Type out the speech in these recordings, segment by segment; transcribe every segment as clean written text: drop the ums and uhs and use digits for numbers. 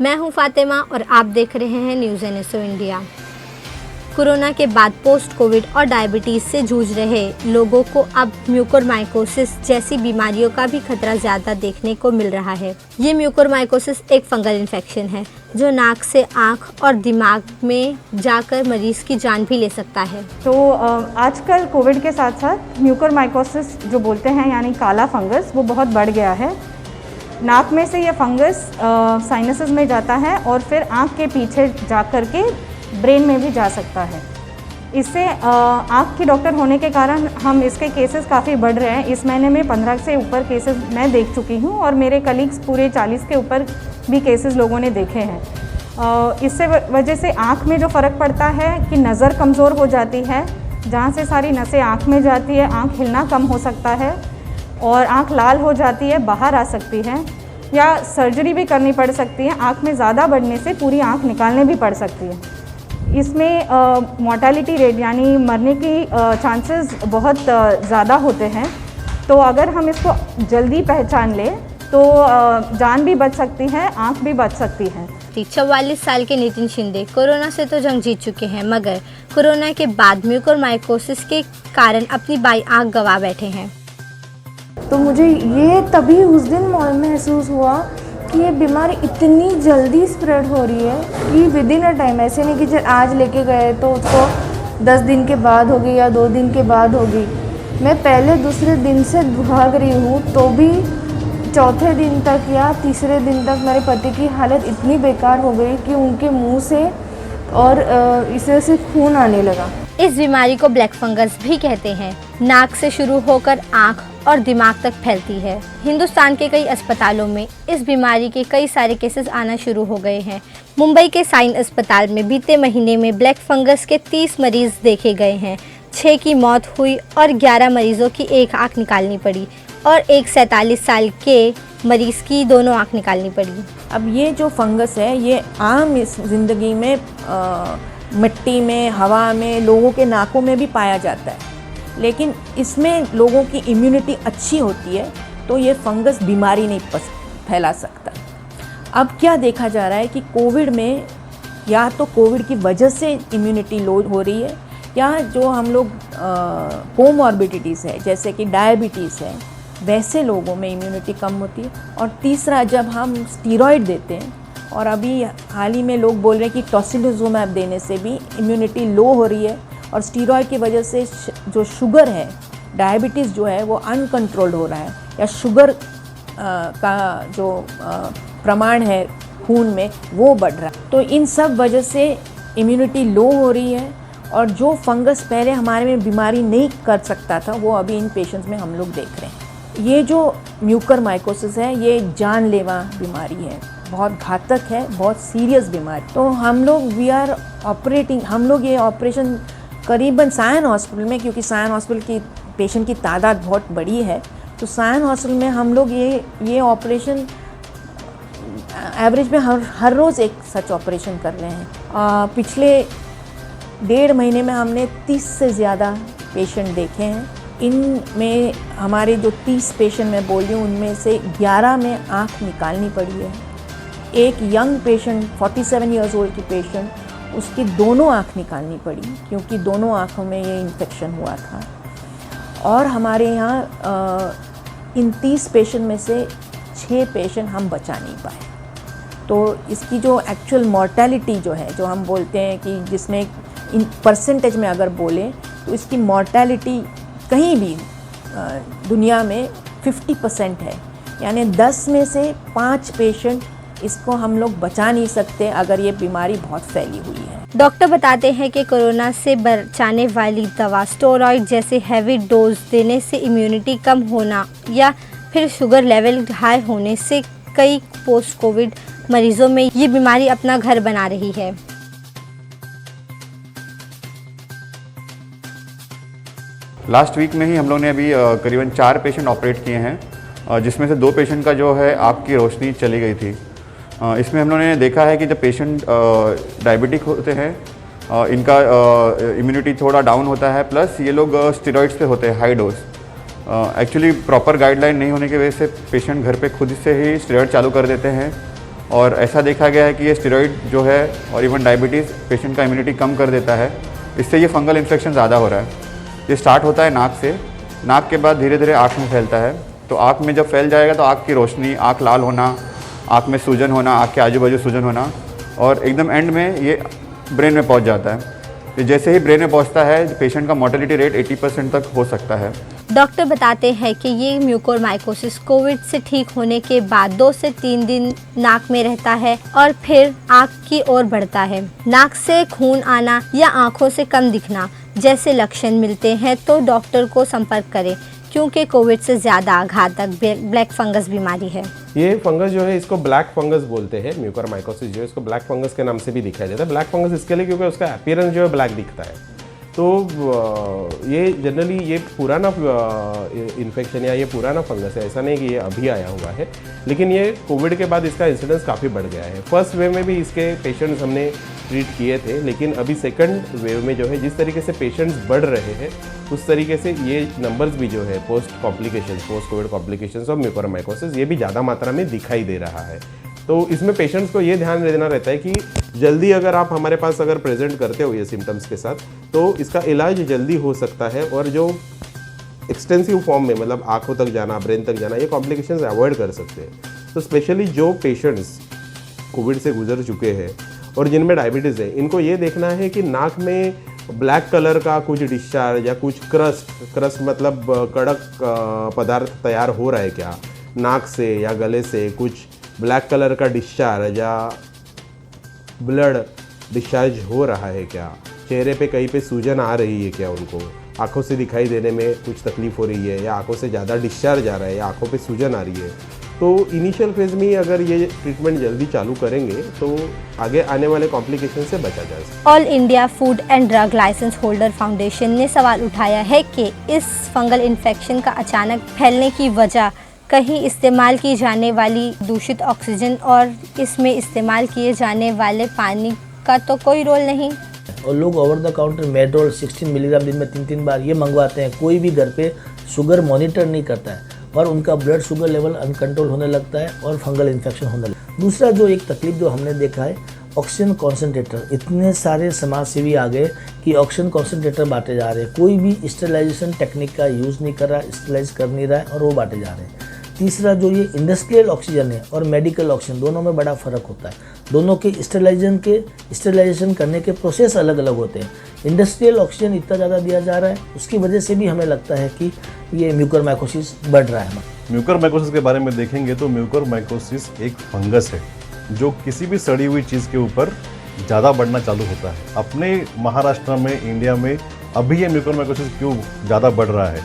मैं हूं फातिमा और आप देख रहे हैं न्यूज़ एनएसओ इंडिया। कोरोना के बाद पोस्ट कोविड और डायबिटीज़ से जूझ रहे लोगों को अब म्यूकोरमाइकोसिस जैसी बीमारियों का भी खतरा ज़्यादा देखने को मिल रहा है। ये म्यूकोरमाइकोसिस एक फंगल इन्फेक्शन है जो नाक से आँख और दिमाग में जाकर मरीज़ की जान भी ले सकता है। तो आजकल कोविड के साथ साथ म्यूकोरमाइकोसिस जो बोलते हैं यानी काला फंगस वो बहुत बढ़ गया है। नाक में से ये फंगस साइनसेस में जाता है और फिर आँख के पीछे जा कर के ब्रेन में भी जा सकता है। इससे आँख की डॉक्टर होने के कारण हम इसके केसेस काफ़ी बढ़ रहे हैं। इस महीने में 15 से ऊपर केसेस मैं देख चुकी हूँ और मेरे कलीग्स पूरे 40 के ऊपर भी केसेस लोगों ने देखे हैं। इससे वजह से आँख में जो फ़र्क पड़ता है कि नज़र कमज़ोर हो जाती है, जहाँ से सारी नसें आँख में जाती है, आँख हिलना कम हो सकता है और आँख लाल हो जाती है, बाहर आ सकती है या सर्जरी भी करनी पड़ सकती है। आँख में ज़्यादा बढ़ने से पूरी आँख निकालनी भी पड़ सकती है। इसमें मोर्टेलिटी रेट यानी मरने की चांसेस बहुत ज़्यादा होते हैं। तो अगर हम इसको जल्दी पहचान लें तो जान भी बच सकती है, आँख भी बच सकती है। 44 साल के नितिन शिंदे कोरोना से तो जंग जीत चुके हैं, मगर कोरोना के बाद म्यूकोरमाइकोसिस के कारण अपनी बाई आँख गंवा बैठे हैं। तो मुझे ये तभी उस दिन महसूस हुआ कि ये बीमारी इतनी जल्दी स्प्रेड हो रही है कि विद इन अ टाइम, ऐसे नहीं कि आज लेके गए तो उसको 10 दिन के बाद होगी या 2 दिन के बाद होगी। मैं पहले दूसरे दिन से भाग रही हूँ तो भी चौथे दिन तक या तीसरे दिन तक मेरे पति की हालत इतनी बेकार हो गई कि उनके मुंह से और इससे से खून आने लगा। इस बीमारी को ब्लैक फंगस भी कहते हैं। नाक से शुरू होकर आँख और दिमाग तक फैलती है। हिंदुस्तान के कई अस्पतालों में इस बीमारी के कई सारे केसेस आना शुरू हो गए हैं। मुंबई के साइन अस्पताल में बीते महीने में ब्लैक फंगस के 30 मरीज देखे गए हैं। 6 की मौत हुई और 11 मरीजों की एक आँख निकालनी पड़ी और एक 47 साल के मरीज़ की दोनों आँख निकालनी पड़ी। अब ये जो फंगस है ये आम इस ज़िंदगी में मिट्टी में, हवा में, लोगों के नाकों में भी पाया जाता है, लेकिन इसमें लोगों की इम्यूनिटी अच्छी होती है तो ये फंगस बीमारी नहीं फैला सकता। अब क्या देखा जा रहा है कि कोविड में या तो कोविड की वजह से इम्यूनिटी लो हो रही है या जो हम लोग कोमॉर्बिडिटीज़ है जैसे कि डायबिटीज़ है वैसे लोगों में इम्यूनिटी कम होती है। और तीसरा, जब हम स्टीरॉयड देते हैं और अभी हाल ही में लोग बोल रहे हैं कि टोसिलिजुमैब देने से भी इम्यूनिटी लो हो रही है और स्टीरॉयड की वजह से जो शुगर है, डायबिटीज़ जो है वो अनकंट्रोल्ड हो रहा है या शुगर का जो प्रमाण है खून में वो बढ़ रहा है। तो इन सब वजह से इम्यूनिटी लो हो रही है और जो फंगस पहले हमारे में बीमारी नहीं कर सकता था वो अभी इन पेशेंट्स में हम लोग देख रहे हैं। ये जो म्यूकोरमाइकोसिस है ये जानलेवा बीमारी है, बहुत घातक है, बहुत सीरियस बीमारी। तो हम लोग हम लोग ये ऑपरेशन करीबन सायन हॉस्पिटल में, क्योंकि सायन हॉस्पिटल की पेशेंट की तादाद बहुत बड़ी है, तो सायन हॉस्पिटल में हम लोग ये ऑपरेशन एवरेज में हर रोज़ एक सच ऑपरेशन कर रहे हैं। पिछले 1.5 महीने में हमने 30 से ज़्यादा पेशेंट देखे हैं। इनमें हमारे जो 30 पेशेंट मैं बोल रही हूँ उनमें से 11 में आँख निकालनी पड़ी है। एक यंग पेशेंट 47 ईयर्स ओल्ड की पेशेंट, उसकी दोनों आँख निकालनी पड़ी क्योंकि दोनों आँखों में ये इन्फेक्शन हुआ था। और हमारे यहाँ इन 30 पेशेंट में से 6 पेशेंट हम बचा नहीं पाए। तो इसकी जो एक्चुअल मॉर्टेलिटी जो है, जो हम बोलते हैं कि जिसमें इन परसेंटेज में अगर बोलें तो इसकी मॉर्टेलिटी कहीं भी दुनिया में 50% है, यानी 10 में से 5 पेशेंट इसको हम लोग बचा नहीं सकते अगर ये बीमारी बहुत फैली हुई है। डॉक्टर बताते हैं कि कोरोना से बचाने वाली दवा स्टेरॉइड जैसे हैवी डोज देने से इम्यूनिटी कम होना या फिर शुगर लेवल हाई होने से कई पोस्ट कोविड मरीजों में ये बीमारी अपना घर बना रही है। लास्ट वीक में ही हम लोग ने अभी करीबन 4 पेशेंट ऑपरेट किए हैं, जिसमें से 2 पेशेंट का जो है आँख की रोशनी चली गई थी। इसमें हम लोगों ने देखा है कि जब पेशेंट डायबिटिक होते हैं इनका इम्यूनिटी थोड़ा डाउन होता है, प्लस ये लोग स्टेरॉइड्स पे होते हैं high dose. Actually proper guideline नहीं होने की वजह से पेशेंट घर पे खुद से ही स्टेरॉइड चालू कर देते हैं और ऐसा देखा गया है कि ये स्टेरॉइड जो है और इवन डायबिटीज़ पेशेंट का इम्यूनिटी कम कर देता है, इससे ये फंगल इन्फेक्शन ज़्यादा हो रहा है। ये स्टार्ट होता है नाक से, नाक के बाद धीरे धीरे आँख में फैलता है। तो आँख में जब फैल जाएगा तो आँख की रोशनी, आँख लाल होना, आँख में सूजन होना, आँख के आजू बाजू सूजन होना, और एकदम एंड में ये ब्रेन में पहुंच जाता है। तो जैसे ही ब्रेन में पहुंचता है पेशेंट का मोर्टेलिटी रेट 80% तक हो सकता है। डॉक्टर बताते हैं कि ये म्यूकोरमाइकोसिस कोविड से ठीक होने के बाद 2 से 3 दिन नाक में रहता है और फिर आँख की ओर बढ़ता है। नाक से खून आना या आँखों से कम दिखना जैसे लक्षण मिलते हैं तो डॉक्टर को संपर्क करें, क्योंकि कोविड से ज़्यादा घातक ब्लैक फंगस बीमारी है। ये फंगस जो है इसको ब्लैक फंगस बोलते हैं। म्यूकोरमाइकोसिस जो है इसको ब्लैक फंगस के नाम से भी दिखाया जाता है। ब्लैक फंगस इसके लिए क्योंकि उसका अपीयरेंस जो है ब्लैक दिखता है। तो ये जनरली ये पुराना इन्फेक्शन या ये पुराना फंगस है, ऐसा नहीं कि ये अभी आया हुआ है, लेकिन ये कोविड के बाद इसका इंसिडेंस काफ़ी बढ़ गया है। फर्स्ट वेव में भी इसके पेशेंट्स हमने ट्रीट किए थे, लेकिन अभी सेकंड वेव में जो है जिस तरीके से पेशेंट्स बढ़ रहे हैं उस तरीके से ये नंबर्स भी जो है post Covid complications of mucormycosis ये भी ज़्यादा मात्रा में दिखाई दे रहा है। तो इसमें पेशेंट्स को ये ध्यान देना रहता है कि जल्दी अगर आप हमारे पास अगर प्रेजेंट करते हो ये सिम्टम्स के साथ तो इसका इलाज जल्दी हो सकता है, और जो एक्सटेंसिव फॉर्म में मतलब आँखों तक जाना, ब्रेन तक जाना, ये कॉम्प्लिकेशंस अवॉइड कर सकते हैं। तो स्पेशली जो पेशेंट्स कोविड से गुजर चुके हैं और जिनमें डायबिटीज़ है, इनको ये देखना है कि नाक में ब्लैक कलर का कुछ डिस्चार्ज या कुछ क्रस्ट मतलब कड़क पदार्थ तैयार हो रहा है क्या, नाक से या गले से कुछ ब्लैक कलर का डिस्चार्ज या ब्लड डिस्चार्ज हो रहा है क्या, चेहरे पे कहीं पे सूजन आ रही है क्या, उनको आंखों से दिखाई देने में कुछ तकलीफ हो रही है या आंखों से ज़्यादा डिस्चार्ज आ रहा है या आंखों पे सूजन आ रही है। तो इनिशियल फेज में ही अगर ये ट्रीटमेंट जल्दी चालू करेंगे तो आगे आने वाले कॉम्प्लिकेशन से बचा जा सकता है। All India Food and Drug Licence Holder Foundation ने सवाल उठाया है कि इस फंगल इन्फेक्शन का अचानक फैलने की वजह कहीं इस्तेमाल की जाने वाली दूषित ऑक्सीजन और इसमें इस्तेमाल किए जाने वाले पानी का तो कोई रोल नहीं। और लोग ओवर द काउंटर मेड्रोल 16 मिलीग्राम दिन में 3-3 बार ये मंगवाते हैं। कोई भी घर पे शुगर मॉनिटर नहीं करता है और उनका ब्लड शुगर लेवल अनकंट्रोल होने लगता है और फंगल इन्फेक्शन होने लगता है। दूसरा जो एक तकलीफ जो हमने देखा है, ऑक्सीजन कॉन्सेंट्रेटर, इतने सारे समाज सेवी आ गए कि ऑक्सीजन कॉन्सेंट्रेटर बांटे जा रहे हैं। कोई भी स्टेरिलाइजेशन टेक्निक का यूज़ नहीं कर रहा, स्टेरिलाइज कर नहीं रहा है और वो बांटे जा रहे हैं। तीसरा जो ये इंडस्ट्रियल ऑक्सीजन है और मेडिकल ऑक्सीजन, दोनों में बड़ा फ़र्क होता है। दोनों के स्टेरिलाइजेशन करने के प्रोसेस अलग अलग होते हैं। इंडस्ट्रियल ऑक्सीजन इतना ज़्यादा दिया जा रहा है, उसकी वजह से भी हमें लगता है कि ये म्यूकोरमाइकोसिस बढ़ रहा है। म्यूकोरमाइकोसिस के बारे में देखेंगे तो म्यूकोरमाइकोसिस एक फंगस है जो किसी भी सड़ी हुई चीज़ के ऊपर ज़्यादा बढ़ना चालू होता है। अपने महाराष्ट्र में, इंडिया में अभी ये म्यूकोरमाइकोसिस क्यों ज़्यादा बढ़ रहा है,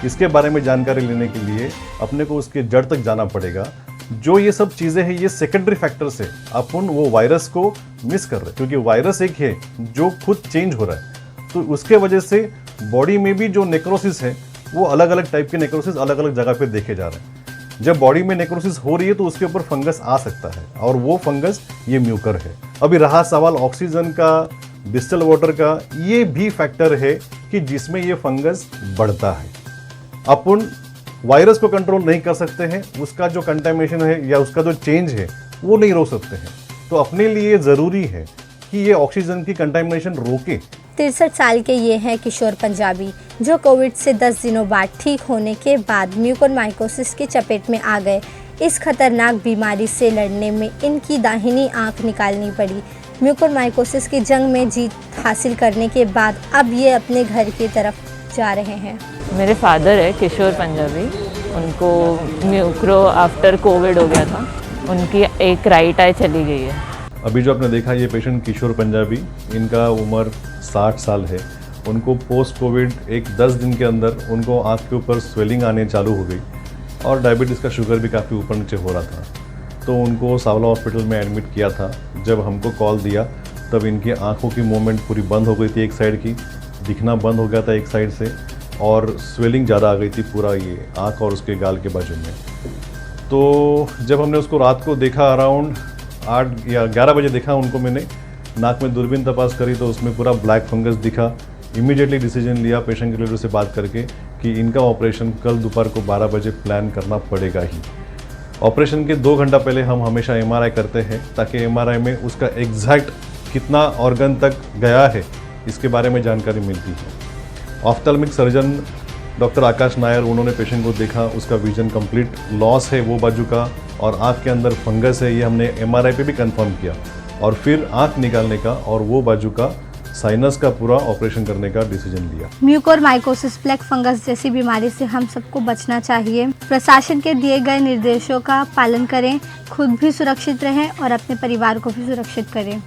इसके बारे में जानकारी लेने के लिए अपने को उसके जड़ तक जाना पड़ेगा। जो ये सब चीज़ें हैं ये सेकेंडरी फैक्टर्स है, अपन वो वायरस को मिस कर रहे हैं क्योंकि वायरस एक है जो खुद चेंज हो रहा है। तो उसके वजह से बॉडी में भी जो नेक्रोसिस है वो अलग अलग टाइप के नेक्रोसिस अलग अलग जगह पे देखे जा रहे हैं। जब बॉडी में नेक्रोसिस हो रही है तो उसके ऊपर फंगस आ सकता है और वो फंगस ये म्यूकर है। अभी रहा सवाल ऑक्सीजन का, डिस्टिल वाटर का, ये भी फैक्टर है कि जिसमें ये फंगस बढ़ता है। अपन वायरस को कंट्रोल नहीं कर सकते हैं, उसका जो कंटामिनेशन है या उसका जो चेंज है वो नहीं रोक सकते हैं। तो अपने लिए ज़रूरी है कि ये ऑक्सीजन की कंटामिनेशन रोके। 63 साल के ये हैं किशोर पंजाबी, जो कोविड से 10 दिनों बाद ठीक होने के बाद म्यूकोरमाइकोसिस की चपेट में आ गए। इस खतरनाक बीमारी से लड़ने में इनकी दाहिनी आंख निकालनी पड़ी। म्यूकोरमाइकोसिस की जंग में जीत हासिल करने के बाद अब ये अपने घर की तरफ जा रहे हैं। मेरे फादर है किशोर पंजाबी, उनको म्यूक्रो आफ्टर कोविड हो गया था, उनकी एक राइट आई चली गई है। अभी जो आपने देखा ये पेशेंट किशोर पंजाबी, इनका उम्र 60 साल है। उनको पोस्ट कोविड एक 10 दिन के अंदर उनको आँख के ऊपर स्वेलिंग आने चालू हो गई और डायबिटीज़ का शुगर भी काफ़ी ऊपर नीचे हो रहा था। तो उनको सावला हॉस्पिटल में एडमिट किया था। जब हमको कॉल दिया तब इनकी आँखों की मूवमेंट पूरी बंद हो गई थी, एक साइड की दिखना बंद हो गया था एक साइड से, और स्वेलिंग ज़्यादा आ गई थी पूरा ये आँख और उसके गाल के बाजू में। तो जब हमने उसको रात को देखा अराउंड 8 या 11 बजे देखा उनको, मैंने नाक में दूरबीन तपास करी तो उसमें पूरा ब्लैक फंगस दिखा। इमीडिएटली डिसीजन लिया पेशेंट के लीडर से बात करके कि इनका ऑपरेशन कल दोपहर को 12 बजे प्लान करना पड़ेगा ही। ऑपरेशन के 2 घंटा पहले हम हमेशा एमआरआई करते हैं ताकि एमआरआई में उसका एग्जैक्ट कितना ऑर्गन तक गया है इसके बारे में जानकारी मिलती है। ऑफ्थेल्मिक सर्जन डॉक्टर आकाश नायर, उन्होंने पेशेंट को देखा, उसका विजन कंप्लीट लॉस है वो बाजू का और आँख के अंदर फंगस है, ये हमने एमआरआई पे भी कंफर्म किया और फिर आँख निकालने का और वो बाजू का साइनस का पूरा ऑपरेशन करने का डिसीजन लिया। म्यूकोरमाइकोसिस ब्लैक फंगस जैसी बीमारी से हम सबको बचना चाहिए। प्रशासन के दिए गए निर्देशों का पालन करें, खुद भी सुरक्षित रहें और अपने परिवार को भी सुरक्षित करें।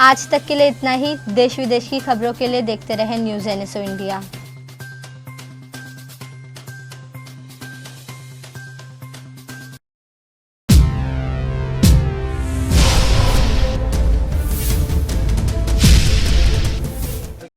आज तक के लिए इतना ही। देश विदेश की खबरों के लिए देखते रहें न्यूज़ NSO इंडिया।